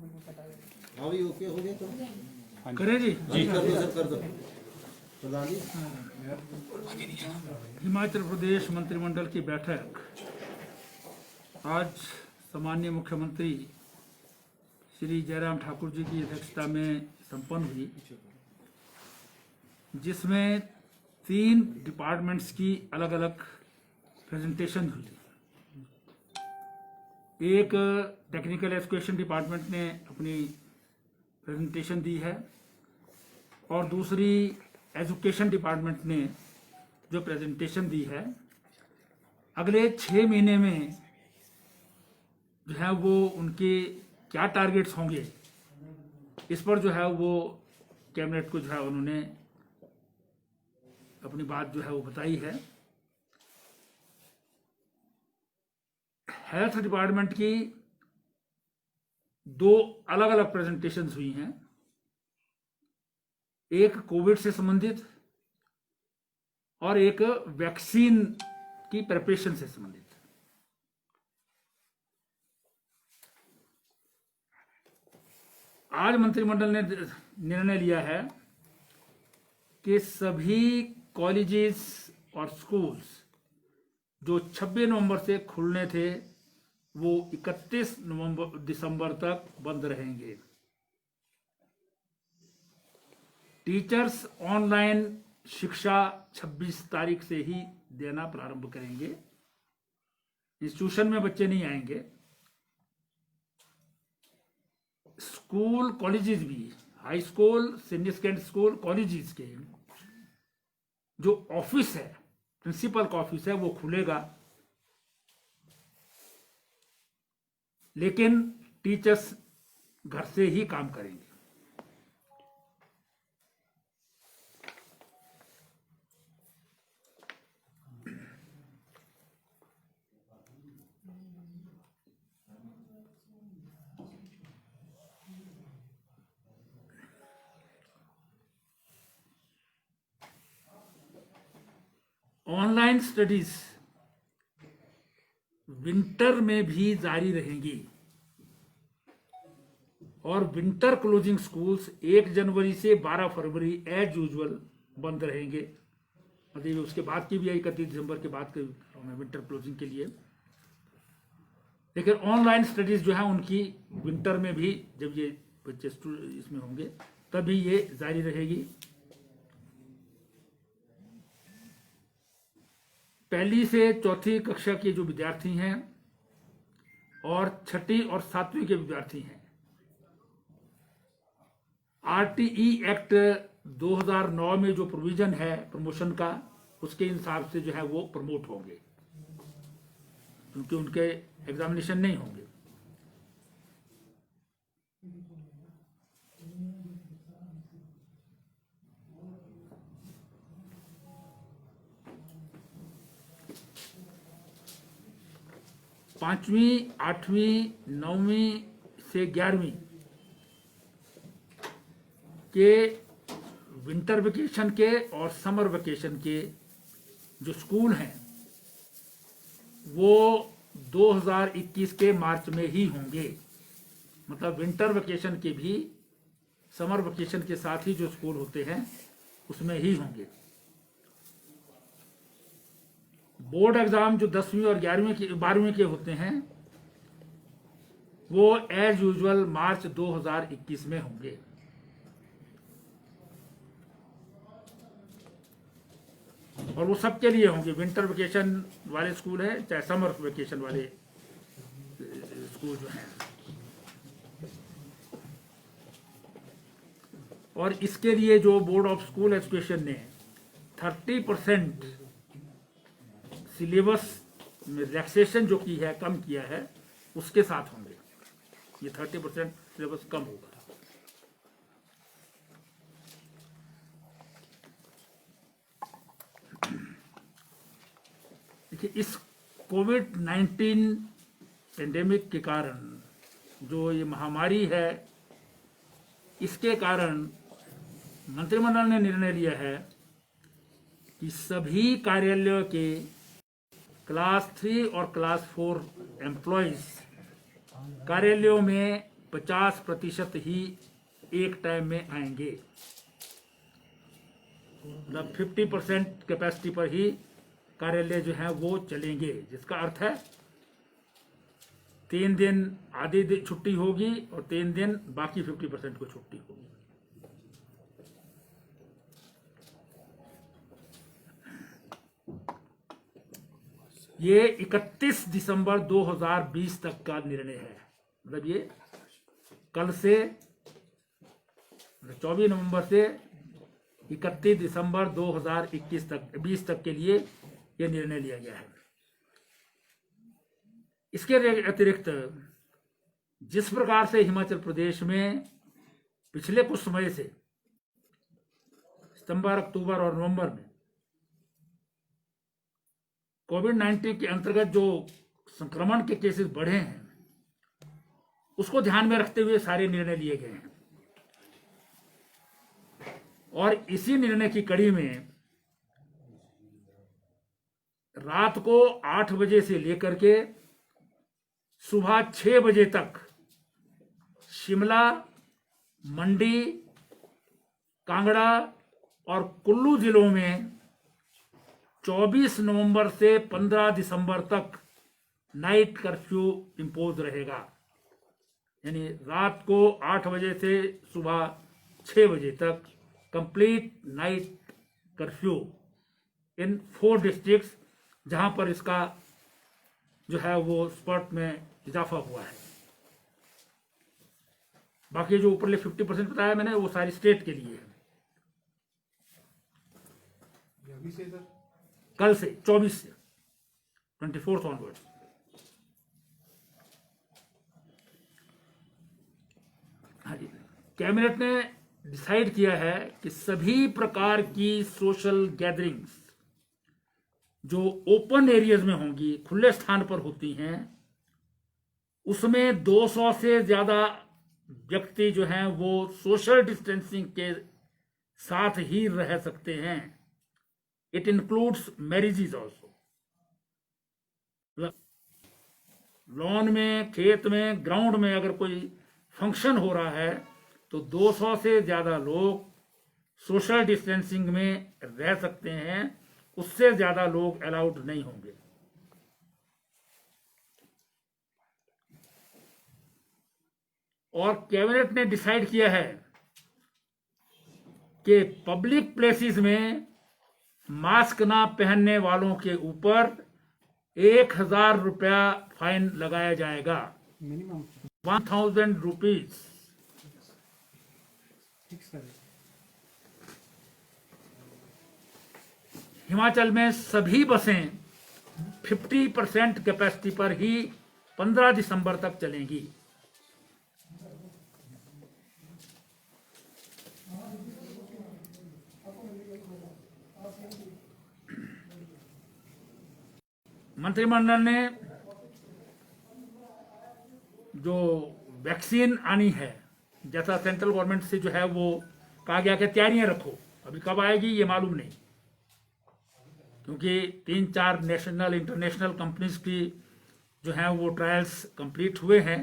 हाँ भी ओके हो गया तो करें जी। कर दो सर, कर दो प्रधान जी। हिमाचल प्रदेश मंत्रिमंडल की बैठक आज सामान्य मुख्यमंत्री श्री जयराम ठाकुर जी की अध्यक्षता में संपन्न हुई, जिसमें 3 डिपार्टमेंट्स की अलग अलग प्रेजेंटेशन हुई। एक टेक्निकल एजुकेशन डिपार्टमेंट ने अपनी प्रेजेंटेशन दी है और दूसरी एजुकेशन डिपार्टमेंट ने जो प्रेजेंटेशन दी है, अगले 6 महीने में जो है वो उनके क्या टारगेट्स होंगे, इस पर जो है वो कैबिनेट को जो है उन्होंने अपनी बात जो है वो बताई है। हेल्थ डिपार्टमेंट की 2 अलग अलग प्रेजेंटेशंस हुई हैं, एक कोविड से संबंधित और एक वैक्सीन की प्रिपरेशन से संबंधित। आज मंत्रिमंडल ने निर्णय लिया है कि सभी कॉलेजेस और स्कूल्स जो 26 नवंबर से खुलने थे वो 31 दिसंबर तक बंद रहेंगे। टीचर्स ऑनलाइन शिक्षा 26 तारीख से ही देना प्रारंभ करेंगे। इंस्टीट्यूशन में बच्चे नहीं आएंगे। स्कूल कॉलेजेस भी, high school, senior secondary school colleges के जो ऑफिस है, प्रिंसिपल का ऑफिस है, वो खुलेगा, लेकिन टीचर्स घर से ही काम करेंगे। ऑनलाइन स्टडीज विंटर में भी जारी रहेंगी और विंटर क्लोजिंग स्कूल्स 1 जनवरी से 12 फरवरी एज यूजुअल बंद रहेंगे। मतलब उसके बाद की भी 31 दिसंबर के बाद के विंटर क्लोजिंग के लिए। लेकिन ऑनलाइन स्टडीज जो है उनकी विंटर में भी, जब ये बच्चे इसमें होंगे तभी ये जारी रहेगी। पहली से चौथी कक्षा के जो विद्यार्थी हैं और 6ठी और 7वीं के विद्यार्थी हैं, आरटीई एक्ट 2009 में जो प्रोविजन है प्रमोशन का, उसके हिसाब से जो है वो प्रमोट होंगे, क्योंकि उनके एग्जामिनेशन नहीं होंगे। पांचवी, 8वीं, 9वीं से 11वीं के विंटर वेकेशन के और समर वेकेशन के जो स्कूल हैं वो 2021 के मार्च में ही होंगे। मतलब विंटर वेकेशन के भी समर वेकेशन के साथ ही जो स्कूल होते हैं उसमें ही होंगे। बोर्ड एग्जाम जो 10वीं और 12वीं के होते हैं वो एज यूजुअल मार्च 2021 में होंगे। और वो सबके लिए होंगे, विंटर वेकेशन वाले स्कूल है चाहे समर वेकेशन वाले स्कूल जो हैं। और इसके लिए जो बोर्ड ऑफ स्कूल एजुकेशन ने 30% सिलेबस में रिलैक्सेशन जो की है, कम किया है, उसके साथ होंगे। ये 30% सिलेबस कम होगा। देखिए, इस कोविड-19 पेंडेमिक के कारण जो ये महामारी है, इसके कारण मंत्रिमंडल ने निर्णय लिया है कि सभी कार्यालयों के क्लास 3 और क्लास 4 एम्प्लॉयज कार्यालयों में 50% ही एक टाइम में आएंगे, मतलब 50% कैपेसिटी पर ही कार्यालय जो है वो चलेंगे, जिसका अर्थ है 3 दिन आधी छुट्टी होगी और 3 दिन बाकी 50% को छुट्टी होगी। ये 31 दिसंबर 2020 तक का निर्णय है, मतलब ये कल से 24 नवंबर से 31 दिसंबर 2021 तक 20 तक के लिए ये निर्णय लिया गया है। इसके अतिरिक्त जिस प्रकार से हिमाचल प्रदेश में पिछले कुछ समय से सितंबर, अक्टूबर और नवंबर में कोविड-19 के अंतर्गत जो संक्रमण के केसेस बढ़े हैं, उसको ध्यान में रखते हुए सारे निर्णय लिए गए हैं। और इसी निर्णय की कड़ी में रात को 8 बजे से लेकर के सुबह 6 बजे तक शिमला, मंडी, कांगड़ा और कुल्लू जिलों में 24 नवंबर से 15 दिसंबर तक नाइट कर्फ्यू इंपोज रहेगा। यानी रात को 8 बजे से सुबह 6 बजे तक कंप्लीट नाइट कर्फ्यू इन 4 डिस्ट्रिक्ट्स, जहां पर इसका जो है वो स्पॉट में इजाफा हुआ है। बाकी जो ऊपरले 50% बताया मैंने, वो सारी स्टेट के लिए है। कल से 24 से 24 ऑनवर्ड। हाँ जी, कैबिनेट ने डिसाइड किया है कि सभी प्रकार की सोशल गैदरिंग्स जो ओपन एरियाज में होंगी, खुले स्थान पर होती हैं, उसमें 200 से ज्यादा व्यक्ति जो हैं वो सोशल डिस्टेंसिंग के साथ ही रह सकते हैं। It includes marriages also. Lawn में, खेत में, ग्राउंड में अगर कोई फंक्शन हो रहा है तो 200 से ज्यादा लोग सोशल डिस्टेंसिंग में रह सकते हैं, उससे ज्यादा लोग अलाउड नहीं होंगे। और कैबिनेट ने डिसाइड किया है कि पब्लिक प्लेसेस में मास्क ना पहनने वालों के ऊपर 1000 रुपया फाइन लगाया जाएगा। Minimum 1000 rupees. हिमाचल में सभी बसें 50% कैपेसिटी पर ही 15 दिसंबर तक चलेंगी। मंत्रिमंडल ने जो वैक्सीन आनी है, जैसा सेंट्रल गवर्नमेंट से जो है वो कहा गया कि तैयारियां रखो, अभी कब आएगी ये मालूम नहीं, क्योंकि 3-4 नेशनल इंटरनेशनल कंपनीज की जो है वो ट्रायल्स कंप्लीट हुए हैं,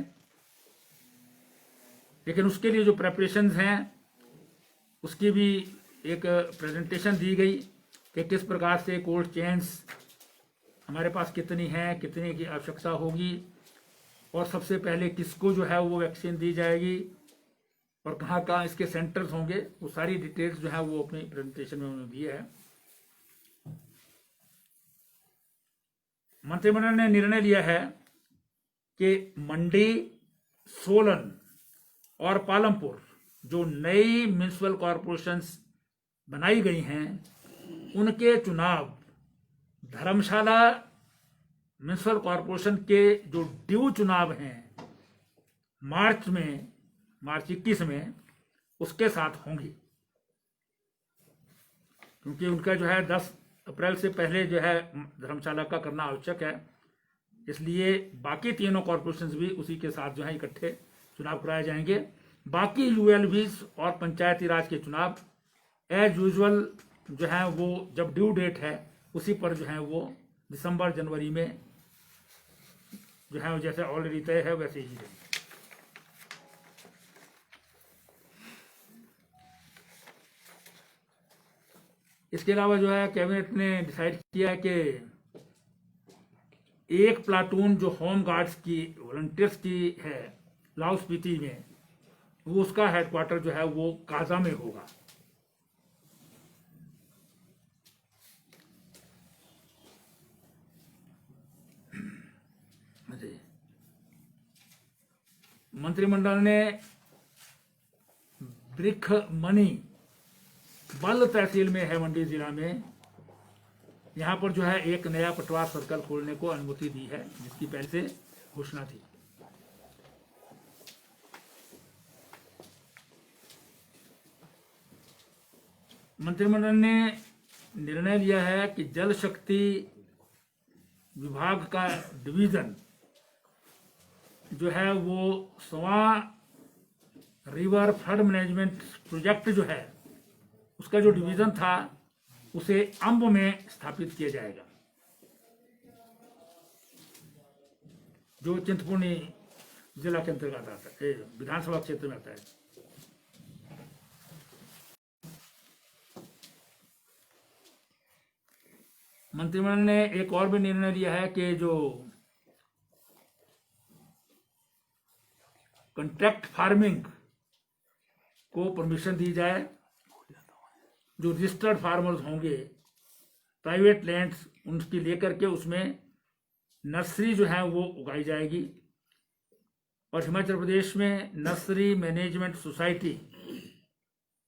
लेकिन उसके लिए जो प्रेपरेशंस हैं उसकी भी एक प्रेजेंटेशन दी गई कि किस प्रकार से कोल्ड चेन्स हमारे पास कितनी है, कितने की आवश्यकता होगी, और सबसे पहले किसको जो है वो वैक्सीन दी जाएगी और कहाँ कहाँ इसके सेंटर्स होंगे, वो सारी डिटेल्स जो है वो अपनी प्रेजेंटेशन में उन्होंने दी है। मंत्रिमंडल ने निर्णय लिया है कि मंडी, सोलन और पालमपुर जो नई म्युनिसिपल कॉरपोरेशंस बनाई गई हैं, उनके चुनाव धर्मशाला म्युनिसिपल कॉरपोरेशन के जो ड्यू चुनाव हैं मार्च 21 में, उसके साथ होंगे, क्योंकि उनका जो है 10 अप्रैल से पहले जो है धर्मशाला का करना आवश्यक है। इसलिए बाकी तीनों कॉरपोरेशंस भी उसी के साथ जो है इकट्ठे चुनाव कराए जाएंगे। बाकी यूएलबीज और पंचायती राज के चुनाव एज यूजुअल जो है वो जब ड्यू डेट है उसी पर जो है वो दिसंबर जनवरी में जो है जैसे ऑलरेडी तय है वैसे ही रहेंगे। इसके अलावा जो है कैबिनेट ने डिसाइड किया है कि एक प्लाटून जो होम गार्ड्स की वॉलंटियर्स की है लाहौल स्पीति में, वो उसका हेडक्वार्टर जो है वो काजा में होगा। मंत्रिमंडल ने ब्रिख मनी बल तहसील में है मंडी जिला में, यहाँ पर जो है एक नया पटवार सर्कल खोलने को अनुमति दी है, जिसकी पहले से घोषणा थी। मंत्रिमंडल ने निर्णय लिया है कि जल शक्ति विभाग का डिवीजन जो है वो सवा रिवर फ्लड मैनेजमेंट प्रोजेक्ट जो है उसका जो डिवीजन था उसे अंब में स्थापित किया जाएगा, जो चिंतपूर्णी जिला के अंतर्गत आता है, विधानसभा क्षेत्र में आता है। मंत्रिमंडल ने एक और भी निर्णय लिया है कि जो कॉन्ट्रैक्ट फार्मिंग को परमिशन दी जाए। जो रजिस्टर्ड फार्मर्स होंगे प्राइवेट लैंड्स उनकी लेकर के उसमें नर्सरी जो है वो उगाई जाएगी। और हिमाचल प्रदेश में नर्सरी मैनेजमेंट सोसाइटी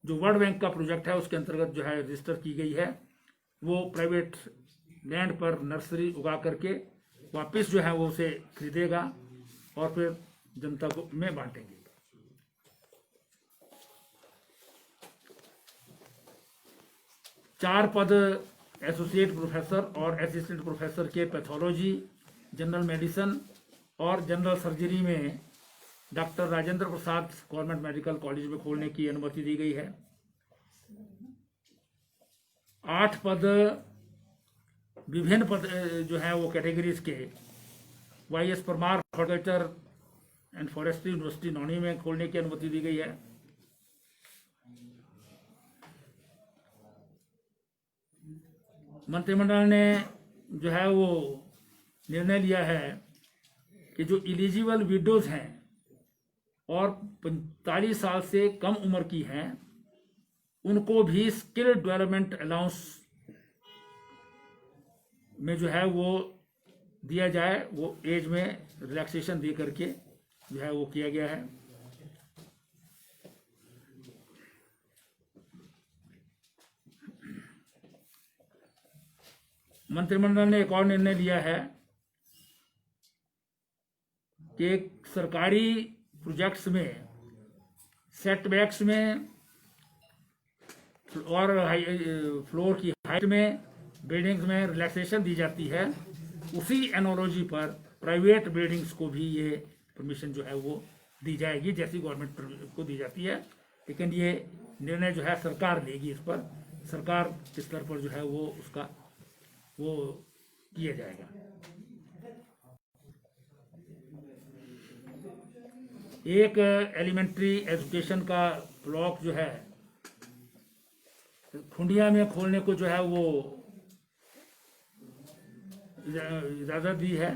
जो वर्ल्ड बैंक का प्रोजेक्ट है उसके अंतर्गत जो है रजिस्टर की गई है, वो प्राइवेट लैंड पर नर्सरी उगा करके वापस जो है वो उसे खरीदेगा और फिर जनता को में बांटेंगे। चार पद एसोसिएट प्रोफेसर और असिस्टेंट प्रोफेसर के पैथोलॉजी, जनरल मेडिसिन और जनरल सर्जरी में doctor Rajendra Prasad government medical college में खोलने की अनुमति दी गई है। 8 पद विभिन्न पद जो है वो कैटेगरीज के YS Parmar horticulture and forestry university Nauni में खोलने की अनुमति दी गई है। मंत्रिमंडल ने जो है वो निर्णय लिया है कि जो एलिजिबल विडोज हैं और 45 साल से कम उम्र की हैं उनको भी स्किल डेवलपमेंट अलाउंस में जो है वो दिया जाए, वो एज में रिलैक्सेशन दे करके जो है वो किया गया है। मंत्रिमंडल ने एक और निर्णय लिया है कि सरकारी प्रोजेक्ट्स में सेटबैक्स में और फ्लोर की हाइट में बिल्डिंग्स में रिलैक्सेशन दी जाती है, उसी एनोलॉजी पर प्राइवेट बिल्डिंग्स को भी ये परमिशन जो है वो दी जाएगी जैसी गवर्नमेंट को दी जाती है। लेकिन ये निर्णय जो है सरकार लेगी, इस पर सरकार के स्तर पर जो है वो उसका वो किया जाएगा। एक एलिमेंट्री एजुकेशन का ब्लॉक जो है खुंडिया में खोलने को जो है वो इजाज़त दी है,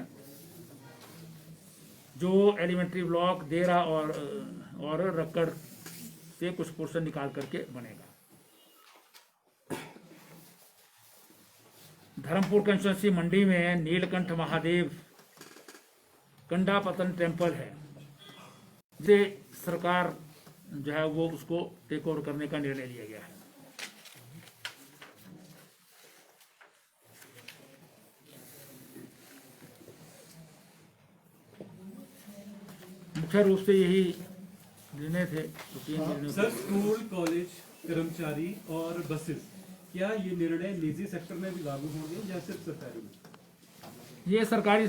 जो एलिमेंट्री ब्लॉक देरा और रक्कड़ से कुछ पोर्शन निकाल करके बनेगा। धर्मपुर कंस्टिट्यूंसी मंडी में नीलकंठ महादेव कंडापतन टेम्पल है, जिसे सरकार जो है वो उसको टेक ओवर करने का निर्णय लिया गया है। मुख्य रूप से यही निर्णय थे। तो 3 निर्णय सर, स्कूल कॉलेज कर्मचारी और बसेस, क्या ये निर्णय निजी सेक्टर में भी लागू होंगे या सिर्फ सरकारी में? ये सरकारी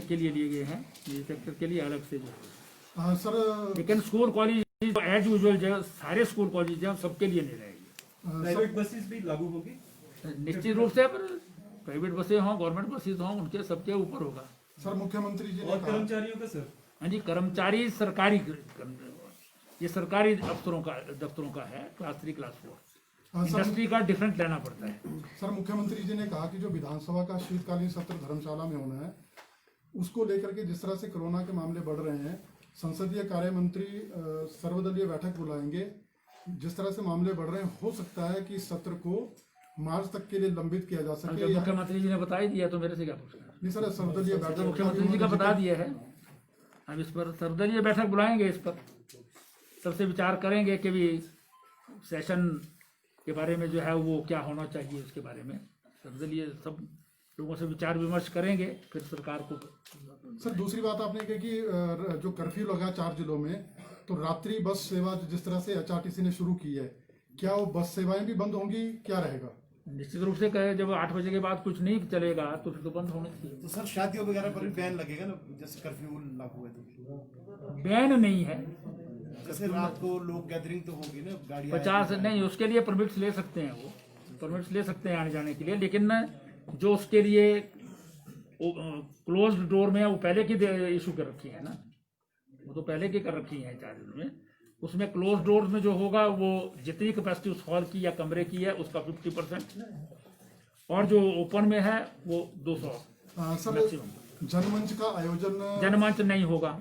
के लिए लिए गए हैं, निजी सेक्टर के लिए अलग से जो सर, लेकिन स्कूल कॉलेज एज यूजुअल जो सारे स्कूल कॉलेज हैं सबके लिए नहीं रहेगी। प्राइवेट बसेस भी लागू होगी? निश्चित रूप से प्राइवेट बसें हों, गवर्नमेंट बसेस हों, उनके सबके ऊपर होगा। सर मुख्यमंत्री जी ने और कहा, कर्मचारियों का सर? हाँ जी, कर्मचारी सरकारी, ये सरकारी दफ्तरों का है, क्लास 3 क्लास 4। इंडस्ट्री का डिफरेंट लेना पड़ता है। सर, मुख्यमंत्री जी ने कहा कि जो विधानसभा का शीतकालीन सत्र धर्मशाला में होना है, उसको लेकर के जिस तरह से कोरोना के मामले बढ़ रहे हैं, संसदीय कार्य मंत्री सर्वदलीय बैठक बुलाएंगे। जिस तरह से मामले बढ़ रहे हैं, हो सकता है कि इस सत्र को मार्च तक के लिए लंबित किया जा सके। जब मुख्यमंत्री जी ने बता ही दिया तो मेरे से क्या पूछना? नहीं सर, सर्वदलीय बैठक मुख्यमंत्री जी का बता दिया है, अब इस पर सर्वदलीय बैठक बुलाएंगे, इस पर सबसे विचार करेंगे कि भी सेशन के बारे में जो है वो क्या होना चाहिए, उसके बारे में सर्वदलीय सब लोगों से विचार विमर्श करेंगे, फिर सरकार को। सर, दूसरी बात आपने कही कि जो कर्फ्यू लगा 4 जिलों में, तो रात्रि बस सेवा जिस तरह से HRTC ने शुरू की है, क्या वो बस सेवाएं भी बंद होंगी, क्या रहेगा? निश्चित रूप से कहे, जब 8 बजे के बाद कुछ नहीं चलेगा तो फिर तो बंद होने चाहिए। तो सर शादियों वगैरह पर भी बैन लगेगा ना, जैसे कर्फ्यू लागू है तो? बैन नहीं है, जैसे रात को लोग गैदरिंग तो होगी ना, गाड़ियाँ 50 नहीं, उसके लिए परमिट्स ले सकते हैं, वो परमिट्स ले सकते हैं आने जाने के लिए, लेकिन जो उसके लिए क्लोज्ड डोर में है, वो पहले की इशू कर रखी है ना, वो तो पहले की कर रखी है 4 दिन में। उसमें क्लोज डोर में जो होगा वो जितनी कैपेसिटी उस हॉल की या कमरे की है उसका 50%, और जो ओपन में है वो 200 सर, मैक्सिमम। जनमंच का आयोजन जनमंच नहीं होगा।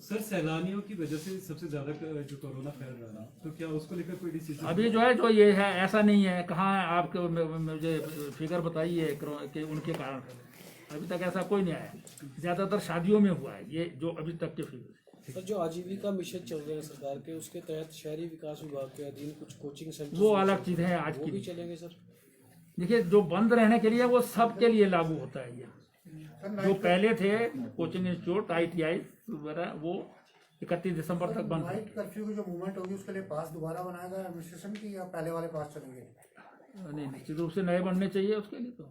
सर, सैलानियों की वजह से सबसे ज्यादा जो कोरोना फैल रहा है, तो क्या उसको लेकर कोई डिसीजन? अभी जो है जो ये है ऐसा नहीं है, कहाँ आपको मुझे फिगर बताइए कि उनके कारण अभी तक ऐसा कोई नहीं आया, ज्यादातर शादियों में हुआ है ये जो अभी तक के फिगर। सर, जो आजीविका मिशन चल रहे हैं सरकार के, उसके तहत शहरी विकास विभाग के अधीन कुछ कोचिंग सेंटर, वो अलग चीज है आज वो की। भी चलेंगे सर? देखिए, जो बंद रहने के लिए वो सबके लिए लागू होता है ये। जो पहले थे कोचिंग इंस्टीट्यूट ITI वगैरह, वो 31 दिसंबर तक बंद है। नाइट कर्फ्यू की जो मूवमेंट होगी उसके लिए पास दोबारा बनाएगा एडमिनिस्ट्रेशन की, या पहले वाले पास चलेंगे? नहीं, निश्चित रूप से नए बनने चाहिए उसके लिए। तो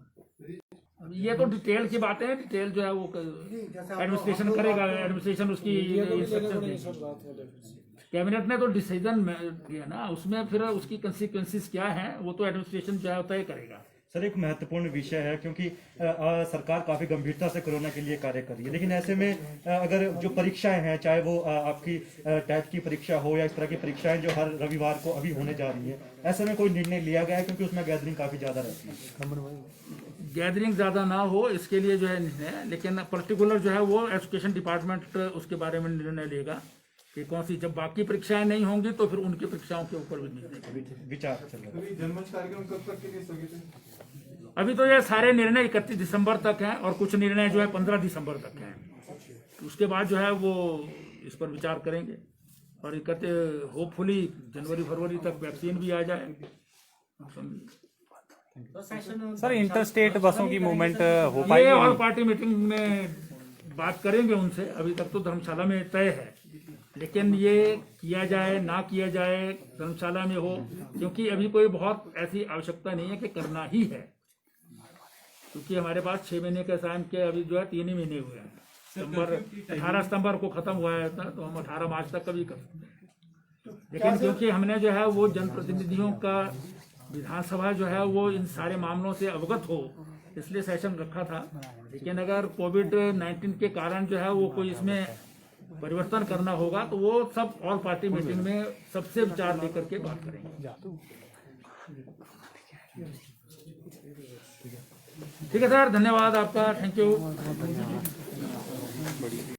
अब ये तो डिटेल की बातें हैं, डिटेल जो है वो एडमिनिस्ट्रेशन करेगा, एडमिनिस्ट्रेशन उसकी इंस्ट्रक्शन देगी। कैबिनेट ने तो डिसीजन दिया ना, उसमें फिर उसकी कंसिक्वेंसेस क्या है वो तो एडमिनिस्ट्रेशन जो है तय करेगा। सर, एक महत्वपूर्ण विषय है क्योंकि सरकार काफी गंभीरता से कोरोना के लिए कार्य कर रही है, लेकिन ऐसे में अगर जो परीक्षाएं हैं, चाहे वो आपकी टेट की परीक्षा हो या इस तरह की परीक्षाएं जो हर रविवार को अभी होने जा रही है, ऐसे में कोई निर्णय लिया गया है? क्योंकि उसमें गैदरिंग काफी ज्यादा रहती है। गैदरिंग ज़्यादा ना हो इसके लिए जो है निर्णय, लेकिन पर्टिकुलर जो है वो एजुकेशन डिपार्टमेंट उसके बारे में निर्णय लेगा कि कौन सी, जब बाकी परीक्षाएं नहीं होंगी तो फिर उनकी परीक्षाओं के ऊपर भी निर्णय विचार चल रहा है। जनमंच कार्यक्रम कब तक के लिए स्थगित है? अभी तो ये सारे निर्णय 31 दिसंबर तक हैं और कुछ निर्णय जो है 15 दिसंबर तक हैं। उसके बाद जो है वो इस पर विचार करेंगे और होपफुली जनवरी फरवरी तक वैक्सीन भी आ जाए। सर, इंटरस्टेट बसों की मूवमेंट हो ये पाएगी? ऑल पार्टी मीटिंग में बात करेंगे उनसे, अभी तक तो धर्मशाला में तय है, लेकिन ये किया जाए ना किया जाए धर्मशाला में हो, क्योंकि अभी कोई बहुत ऐसी आवश्यकता नहीं है कि करना ही है, क्योंकि हमारे पास 6 महीने के टाइम के अभी जो है 3 ही महीने हुए हैं। 18 सितंबर को खत्म हुआ है तो हम 18 मार्च तक कभी कर सकते हैं, लेकिन क्योंकि हमने जो है वो जनप्रतिनिधियों का विधानसभा जो है वो इन सारे मामलों से अवगत हो इसलिए सेशन रखा था, लेकिन अगर कोविड-19 के कारण जो है वो कोई इसमें परिवर्तन करना होगा तो वो सब ऑल पार्टी मीटिंग में सबसे विचार लेकर के बात करेंगे। ठीक है सर, धन्यवाद आपका, थैंक यू।